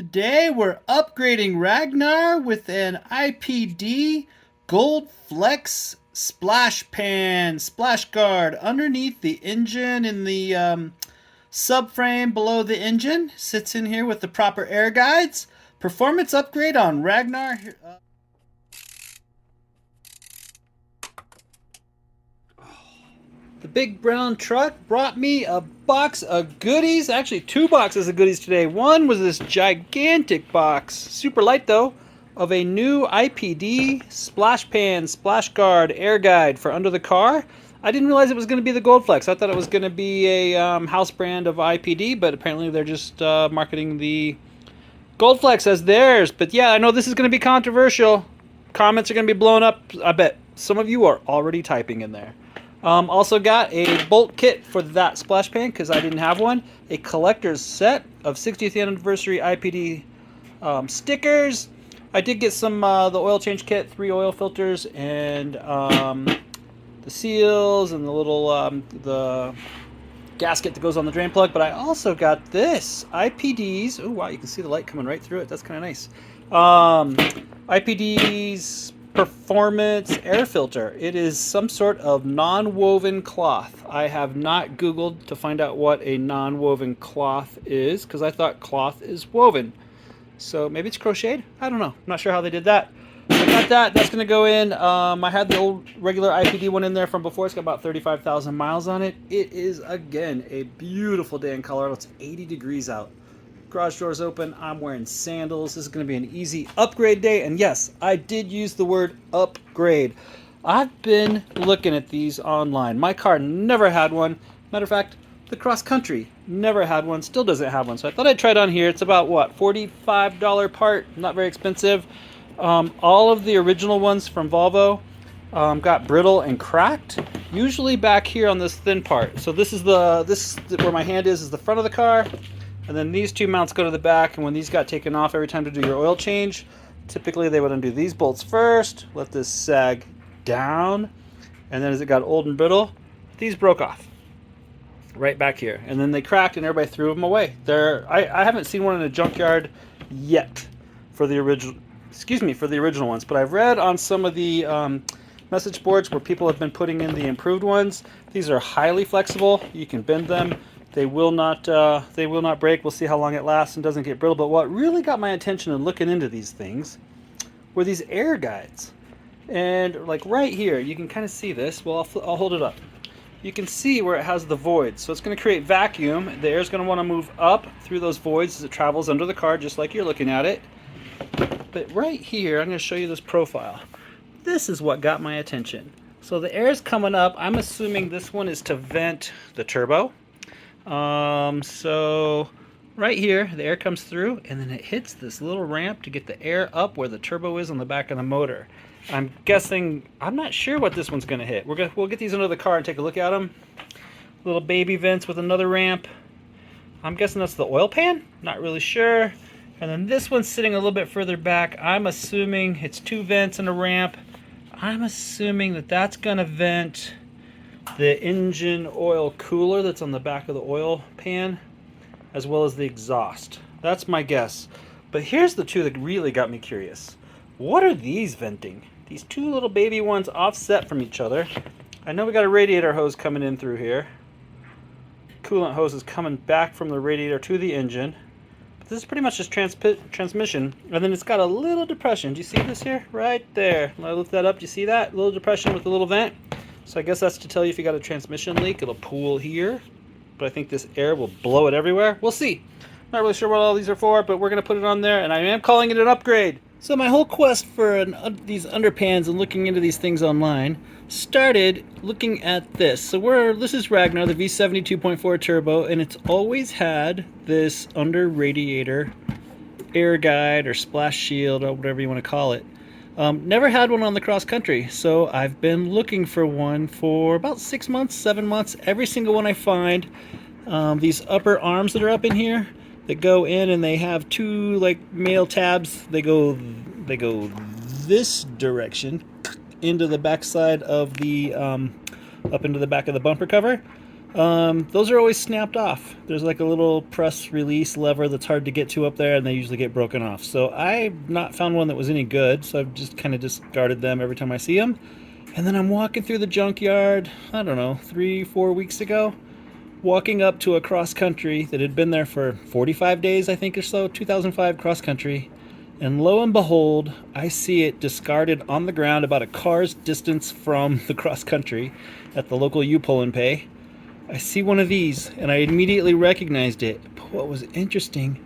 Today we're upgrading Ragnar with an IPD Goldflex Splash Pan Splash Guard underneath the engine in the subframe below the engine. Sits in here with the proper air guides. Performance upgrade on Ragnar. The big brown truck brought me a box of goodies, actually 2 boxes of goodies today. One was this gigantic box, super light though, of a new IPD Splash Pan Splash Guard air guide for under the car. I didn't realize it was going to be the Goldflex. I thought it was going to be a house brand of IPD, but apparently they're just marketing the Goldflex as theirs. But yeah, I know this is going to be controversial. Comments are going to be blown up. I bet some of you are already typing in there. Also got a bolt kit for that splash pan because I didn't have one. A collector's set of 60th anniversary IPD stickers. I did get some the oil change kit, 3 oil filters, and the seals and the little the gasket that goes on the drain plug. But I also got this IPD's. Oh wow, you can see the light coming right through it. That's kind of nice. IPD's performance air filter. It is some sort of non-woven cloth. I have not Googled to find out what a non-woven cloth is because I thought cloth is woven. So maybe it's crocheted? I don't know. I'm not sure how they did that. I got that. That's going to go in. I had the old regular IPD one in there from before. It's got about 35,000 miles on it. It is, again, a beautiful day in Colorado. It's 80 degrees out. Garage doors open. I'm wearing sandals. This is going to be an easy upgrade day. And yes, I did use the word upgrade. I've been looking at these online. My car never had one. Matter of fact, the cross country never had one. Still doesn't have one. So I thought I'd try it on here. It's about, what, $45 part. Not very expensive. All of the original ones from Volvo got brittle and cracked. Usually back here on this thin part. So this is where my hand is the front of the car. And then these 2 mounts go to the back, and when these got taken off every time to do your oil change, typically they would undo these bolts first, let this sag down, and then as it got old and brittle, these broke off right back here. And then they cracked and everybody threw them away. I haven't seen one in a junkyard yet for the original ones, but I've read on some of the message boards where people have been putting in the improved ones. These are highly flexible. You can bend them. They will not break. We'll see how long it lasts and doesn't get brittle. But what really got my attention in looking into these things were these air guides. And like right here, you can kind of see this. Well, I'll hold it up. You can see where it has the voids. So it's going to create vacuum. The air is going to want to move up through those voids as it travels under the car, just like you're looking at it. But right here, I'm going to show you this profile. This is what got my attention. So the air is coming up. I'm assuming this one is to vent the turbo. So right here the air comes through and then it hits this little ramp to get the air up where the turbo is on the back of the motor. I'm guessing, I'm not sure what this one's going to hit. We'll get these under the car and take a look at them. Little baby vents with another ramp. I'm guessing that's the oil pan, not really sure. And then this one's sitting a little bit further back. I'm assuming it's 2 vents and a ramp. I'm assuming that that's going to vent the engine oil cooler that's on the back of the oil pan, as well as the exhaust. That's my guess. But here's the two that really got me curious. What are these venting? These 2 little baby ones offset from each other. I know we got a radiator hose coming in through here. Coolant hose is coming back from the radiator to the engine. But this is pretty much just transmission. And then it's got a little depression. Do you see this here? Right there. When I lift that up, do you see that? A little depression with a little vent. So I guess that's to tell you if you got a transmission leak, it'll pool here. But I think this air will blow it everywhere. We'll see. Not really sure what all these are for, but we're going to put it on there, and I am calling it an upgrade. So my whole quest for these underpans and looking into these things online started looking at this. So this is Ragnar, the V70 2.4 Turbo, and it's always had this under radiator air guide or splash shield or whatever you want to call it. Never had one on the cross country, so I've been looking for one for about 6 months, 7 months. Every single one I find, these upper arms that are up in here that go in, and they have 2 like male tabs. They go this direction into the backside of the up into the back of the bumper cover. Those are always snapped off. There's like a little press release lever that's hard to get to up there, and they usually get broken off. So I've not found one that was any good, so I've just kind of discarded them every time I see them. And then I'm walking through the junkyard, I don't know, 3-4 weeks ago, walking up to a cross country that had been there for 45 days, I think, or so, 2005 cross country. And lo and behold, I see it discarded on the ground about a car's distance from the cross country at the local U-Pull and Pay. I see one of these and I immediately recognized it. But what was interesting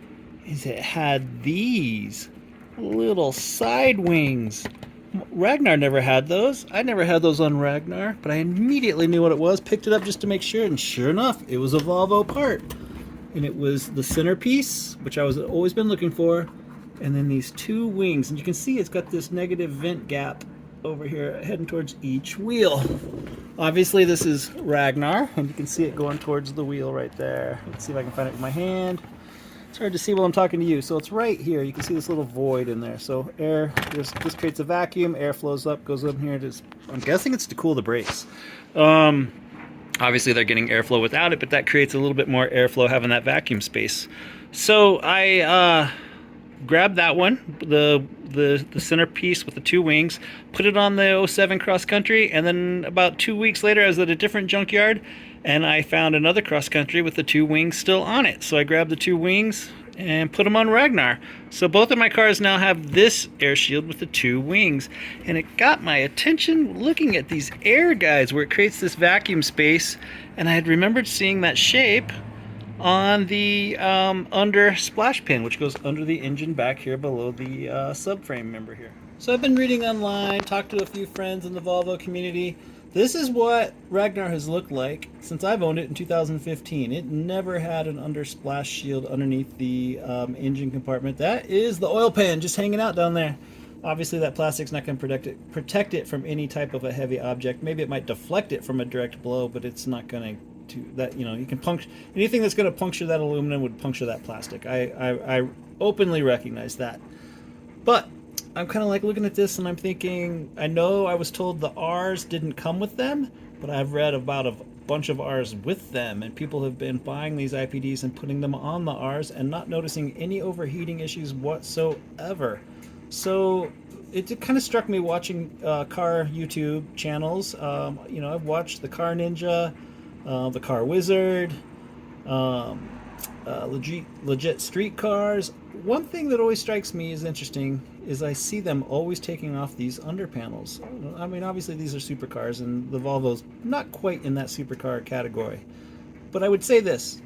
is it had these little side wings. Ragnar never had those. I never had those on Ragnar, but I immediately knew what it was, picked it up just to make sure, and sure enough, it was a Volvo part. And it was the centerpiece, which I was always been looking for, and then these two wings. And you can see it's got this negative vent gap over here heading towards each wheel. Obviously this is Ragnar, and you can see it going towards the wheel right there. Let's see if I can find it with my hand. It's hard to see while I'm talking to you. So it's right here. You can see this little void in there. So air, this creates a vacuum. Air flows up, goes up here. I'm guessing it's to cool the brakes. Obviously they're getting airflow without it, but that creates a little bit more airflow having that vacuum space. So I grabbed that one, the centerpiece with the two wings, put it on the 07 cross country, and then about 2 weeks later I was at a different junkyard and I found another cross country with the two wings still on it. So I grabbed the two wings and put them on Ragnar. So both of my cars now have this air shield with the two wings, and it got my attention looking at these air guides where it creates this vacuum space, and I had remembered seeing that shape on the under splash pan, which goes under the engine back here below the subframe member here. So I've been reading online, talked to a few friends in the Volvo community. This is what Ragnar has looked like since I've owned it in 2015. It never had an under splash shield underneath the engine compartment. That is the oil pan just hanging out down there. Obviously that plastic's not going to protect it from any type of a heavy object. Maybe it might deflect it from a direct blow, but it's not going to that, you know, you can puncture anything that's going to puncture that aluminum would puncture that plastic. I openly recognize that. But I'm kind of like looking at this and I'm thinking, I know I was told the R's didn't come with them, but I've read about a bunch of R's with them, and people have been buying these IPDs and putting them on the R's and not noticing any overheating issues whatsoever. So it kind of struck me watching car YouTube channels. You know, I've watched the Car Ninja, the Car Wizard, legit street cars. One thing that always strikes me as interesting is I see them always taking off these under panels. I mean, obviously these are supercars, and the Volvo's not quite in that supercar category. But I would say this,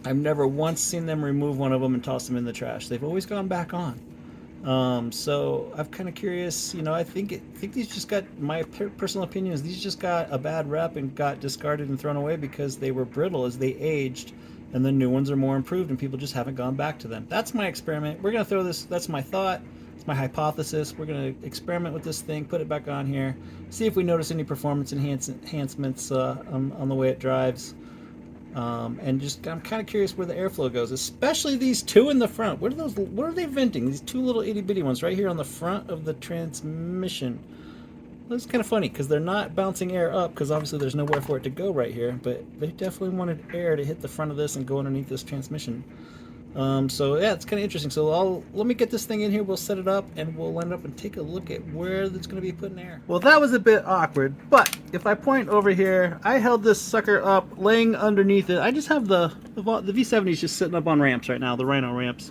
I've never once seen them remove one of them and toss them in the trash. They've always gone back on. So I'm kind of curious, you know, I think these just got, my personal opinion is these just got a bad rep and got discarded and thrown away because they were brittle as they aged, and the new ones are more improved and people just haven't gone back to them. That's my experiment. We're going to throw this, that's my thought, it's my hypothesis. We're going to experiment with this thing, put it back on here, see if we notice any performance enhancements on the way it drives. And just, I'm kind of curious where the airflow goes, especially these two in the front. What are they venting? These two little itty bitty ones right here on the front of the transmission. Well, it's kind of funny because they're not bouncing air up because obviously there's nowhere for it to go right here, but they definitely wanted air to hit the front of this and go underneath this transmission. So yeah, it's kind of interesting. So let me get this thing in here, we'll set it up, and we'll line up and take a look at where it's going to be putting air. Well, that was a bit awkward, but if I point over here, I held this sucker up, laying underneath it. I just have the V70 is just sitting up on ramps right now, the Rhino ramps.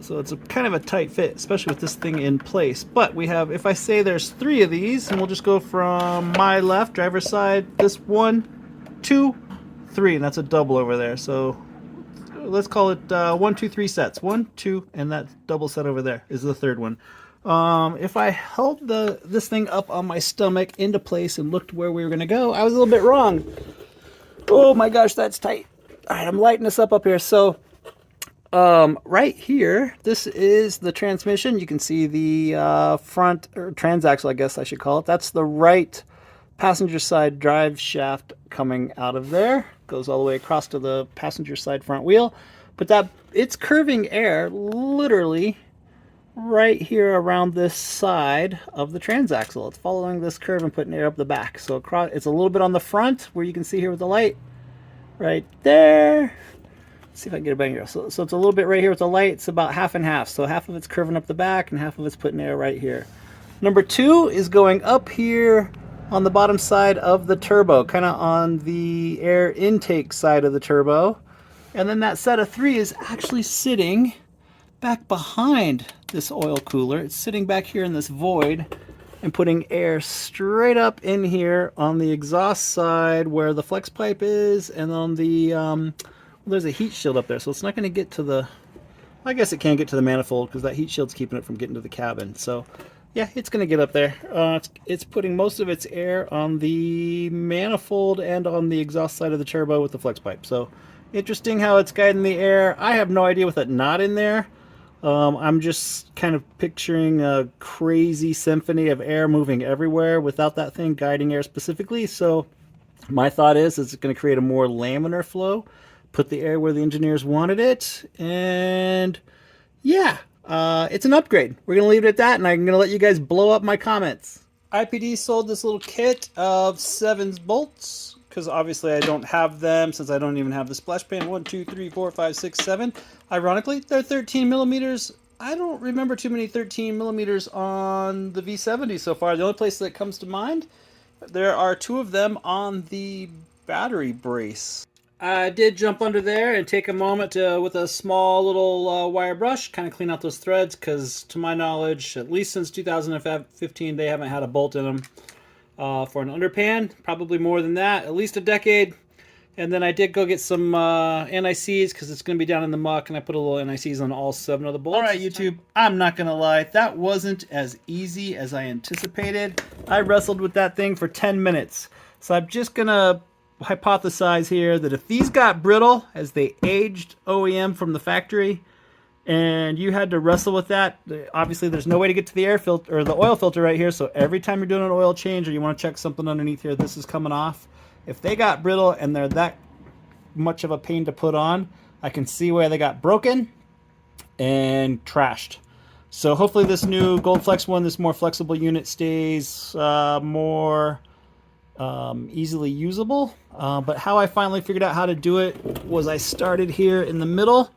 So it's kind of a tight fit, especially with this thing in place. But we have, if I say there's 3 of these, and we'll just go from my left, driver's side, this 1, 2, 3, and that's a double over there. So let's call it 1, 2, 3 sets. 1, 2, and that double set over there is the 3rd one. If I held this thing up on my stomach into place and looked where we were going to go, I was a little bit wrong. Oh my gosh, that's tight. All right, I'm lighting this up here. So right here, this is the transmission. You can see the front, or transaxle, I guess I should call it. That's the right passenger side drive shaft coming out of there. Goes all the way across to the passenger side front wheel. But it's curving air literally right here around this side of the transaxle. It's following this curve and putting air up the back. So across, it's a little bit on the front where you can see here with the light, right there. Let's see if I can get it back here. So it's a little bit right here with the light. It's about half and half. So half of it's curving up the back and half of it's putting air right here. Number 2 is going up here on the bottom side of the turbo, kind of on the air intake side of the turbo. And then that set of 3 is actually sitting back behind this oil cooler. It's sitting back here in this void and putting air straight up in here on the exhaust side where the flex pipe is, and on the there's a heat shield up there, so it's not going to get to the, I guess it can get to the manifold because that heat shield's keeping it from getting to the cabin. So yeah, it's going to get up there. It's putting most of its air on the manifold and on the exhaust side of the turbo with the flex pipe. So interesting how it's guiding the air. I have no idea with it not in there. I'm just kind of picturing a crazy symphony of air moving everywhere without that thing guiding air specifically. So my thought is it's going to create a more laminar flow, put the air where the engineers wanted it, and yeah, it's an upgrade. We're going to leave it at that, and I'm going to let you guys blow up my comments. IPD sold this little kit of 7 bolts, because obviously I don't have them since I don't even have the splash pan. 1, 2, 3, 4, 5, 6, 7. Ironically, they're 13 millimeters. I don't remember too many 13 millimeters on the V70 so far. The only place that comes to mind, there are 2 of them on the battery brace. I did jump under there and take a moment to, with a small little wire brush, kind of clean out those threads, because to my knowledge, at least since 2015, they haven't had a bolt in them for an underpan. Probably more than that, at least a decade. And then I did go get some NICs because it's going to be down in the muck, and I put a little NICs on all 7 of the bolts. All right, YouTube, I'm not going to lie. That wasn't as easy as I anticipated. I wrestled with that thing for 10 minutes. So I'm just going to hypothesize here that if these got brittle as they aged OEM from the factory, and you had to wrestle with that, obviously there's no way to get to the air filter or the oil filter right here. So every time you're doing an oil change or you want to check something underneath here, this is coming off. If they got brittle and they're that much of a pain to put on, I can see where they got broken and trashed. So hopefully this new Goldflex one, this more flexible unit, stays more easily usable. But how I finally figured out how to do it was I started here in the middle.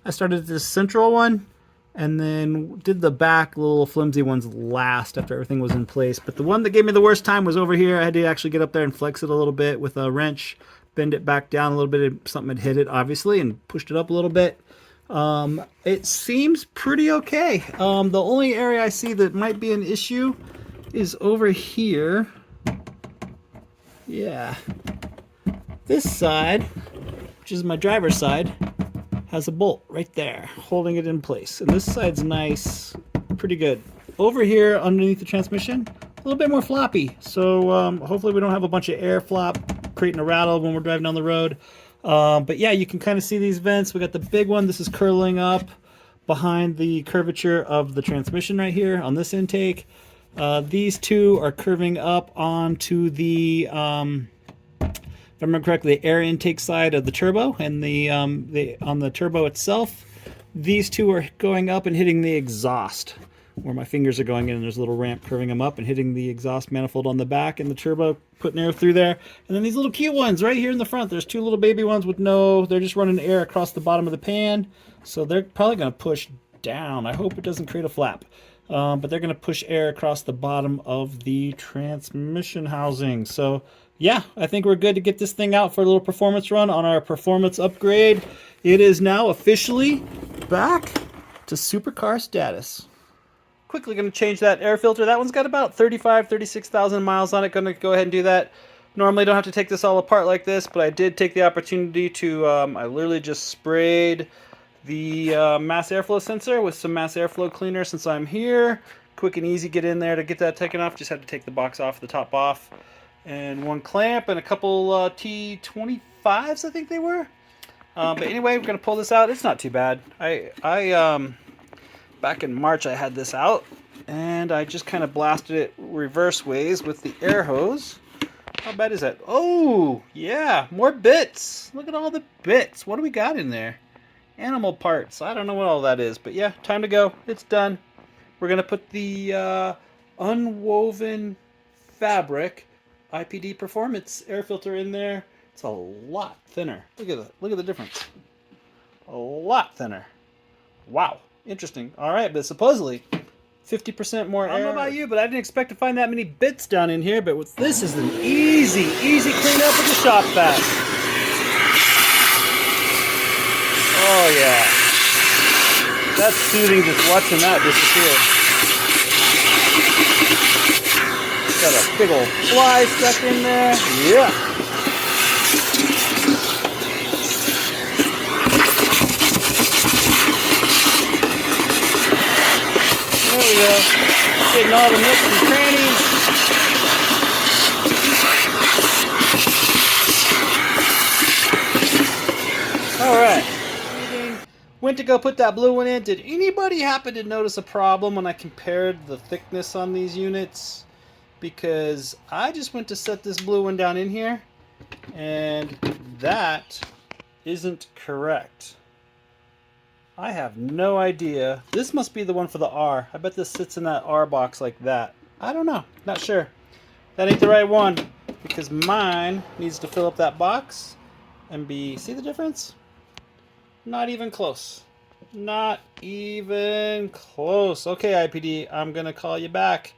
I started this central one and then did the back little flimsy ones last after everything was in place. But the one that gave me the worst time was over here. I had to actually get up there and flex it a little bit with a wrench, bend it back down a little bit. Something had hit it, obviously, and pushed it up a little bit. It seems pretty okay. The only area I see that might be an issue is over here. Yeah. This side, which is my driver's side, has a bolt right there holding it in place, and this side's nice, pretty good. Over here underneath the transmission, a little bit more floppy, so hopefully we don't have a bunch of air flop creating a rattle when we're driving down the road. But yeah, you can kind of see these vents. We got the big one. This is curling up behind the curvature of the transmission right here on this intake. These 2 are curving up onto the if I remember correctly, the air intake side of the turbo, and on the turbo itself, these 2 are going up and hitting the exhaust, where my fingers are going in, and there's a little ramp curving them up and hitting the exhaust manifold on the back, and the turbo putting air through there. And then these little cute ones right here in the front. There's 2 little baby ones with they're just running air across the bottom of the pan, so they're probably going to push down. I hope it doesn't create a flap. But they're going to push air across the bottom of the transmission housing. So yeah, I think we're good to get this thing out for a little performance run on our performance upgrade. It is now officially back to supercar status. Quickly going to change that air filter. That one's got about 36,000 miles on it. Going to go ahead and do that. Normally don't have to take this all apart like this, but I did take the opportunity to, I literally just sprayed the mass airflow sensor with some mass airflow cleaner since I'm here. Quick and easy get in there to get that taken off. Just had to take the box off, the top off, and 1 clamp and a couple T25s, I think they were. But anyway, we're gonna pull this out. It's not too bad. I back in March I had this out and I just kind of blasted it reverse ways with the air hose. How bad is that? Oh yeah, more bits. Look at all the bits. What do we got in there? Animal parts. I don't know what all that is, but yeah, time to go. It's done. we're going to put the unwoven fabric IPD Performance air filter in there. It's a lot thinner. Look at the difference. A lot thinner. Wow, interesting. All right, but supposedly 50% more air. I don't know about you, but I didn't expect to find that many bits down in here. But this is an easy cleanup with the shop vac. Oh yeah, that's soothing just watching that disappear. Got a big old fly stuck in there. Yeah. There we go. Getting all the nooks and crannies. Alright. Went to go put that blue one in. Did anybody happen to notice a problem when I compared the thickness on these units? Because I just went to set this blue one down in here, and that isn't correct. I have no idea. This must be the one for the R. I bet this sits in that R box like that. I don't know. Not sure. That ain't the right one, because mine needs to fill up that box and be... See the difference? Not even close. Not even close. Okay, IPD, I'm going to call you back,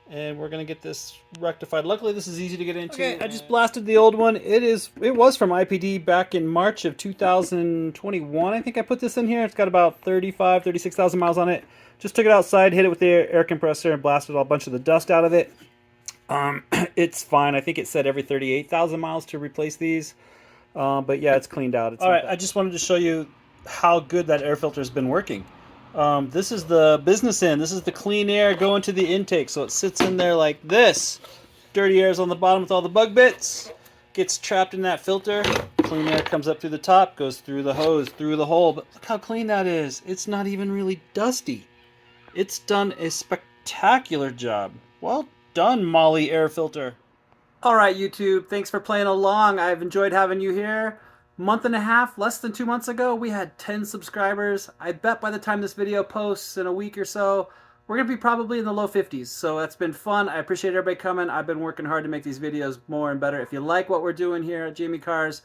and we're going to get this rectified. Luckily, this is easy to get into. Okay, I just blasted the old one. It was from IPD back in March of 2021. I think I put this in here. It's got about 36,000 miles on it. Just took it outside, hit it with the air compressor, and blasted a bunch of the dust out of it. It's fine. I think it said every 38,000 miles to replace these. But yeah, it's cleaned out. All right, I just wanted to show you how good that air filter has been working. This is the business end. This is the clean air going to the intake. So it sits in there like this. Dirty air is on the bottom with all the bug bits. Gets trapped in that filter. Clean air comes up through the top, goes through the hose, through the hole. But look how clean that is. It's not even really dusty. It's done a spectacular job. Well done, Molly air filter. All right, YouTube, thanks for playing along. I've enjoyed having you here. Month and a half, less than 2 months ago, we had 10 subscribers. I bet by the time this video posts in a week or so, we're going to be probably in the low 50s. So that's been fun. I appreciate everybody coming. I've been working hard to make these videos more and better. If you like what we're doing here at Jamie Cars,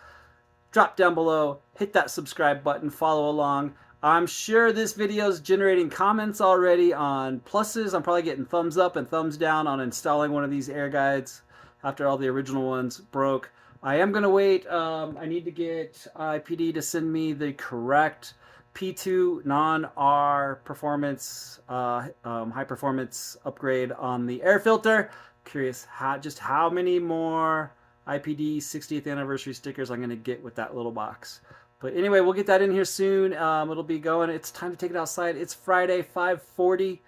drop down below, hit that subscribe button, follow along. I'm sure this video is generating comments already on pluses. I'm probably getting thumbs up and thumbs down on installing one of these air guides after all the original ones broke. I am going to wait. I need to get IPD to send me the correct P2 non-R performance, high performance upgrade on the air filter. Curious just how many more IPD 60th anniversary stickers I'm going to get with that little box. But anyway, we'll get that in here soon. It'll be going. It's time to take it outside. It's Friday, 5:40.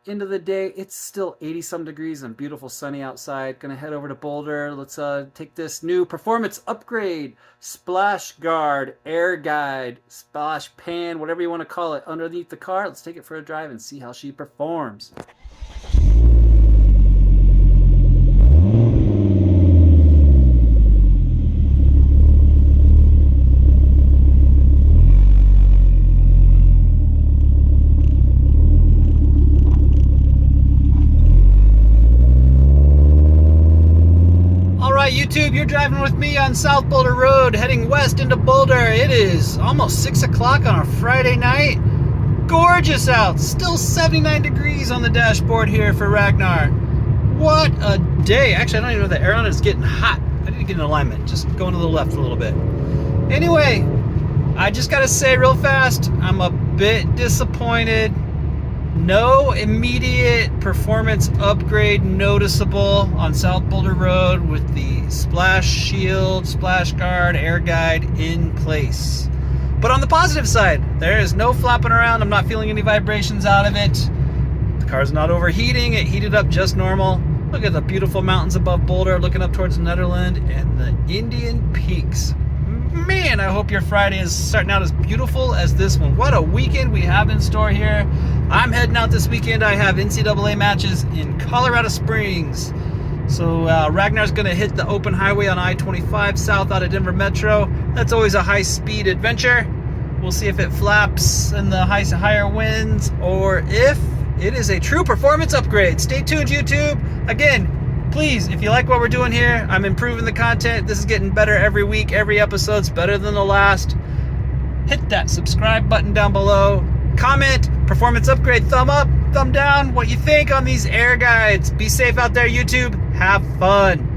End of the day, it's still 80-some degrees and beautiful sunny outside. Gonna head over to Boulder. Let's take this new performance upgrade Splash Guard, Air Guide, Splash Pan, whatever you want to call it, underneath the car. Let's take it for a drive and see how she performs. YouTube, you're driving with me on South Boulder Road, heading west into Boulder. It is almost 6 o'clock on a Friday night. Gorgeous out. Still 79 degrees on the dashboard here for Ragnar. What a day. Actually, I don't even know the air on it is getting hot. I need to get in alignment. Just going to the left a little bit. Anyway, I just got to say real fast, I'm a bit disappointed. No immediate performance upgrade noticeable on South Boulder Road with the Splash Shield, Splash Guard, Air Guide in place. But on the positive side, there is no flopping around. I'm not feeling any vibrations out of it. The car's not overheating. It heated up just normal. Look at the beautiful mountains above Boulder, looking up towards Netherland and the Indian Peaks. Man, I hope your Friday is starting out as beautiful as this one. What a weekend we have in store here. I'm heading out this weekend. I have NCAA matches in Colorado Springs. So Ragnar's going to hit the open highway on I-25 south out of Denver Metro. That's always a high-speed adventure. We'll see if it flaps in the higher winds or if It is a true performance upgrade. Stay tuned, YouTube. Again, please, if you like what we're doing here, I'm improving the content. This is getting better every week. Every episode's better than the last. Hit that subscribe button down below. Comment, performance upgrade, thumb up, thumb down, what you think on these air guides. Be safe out there, YouTube. Have fun.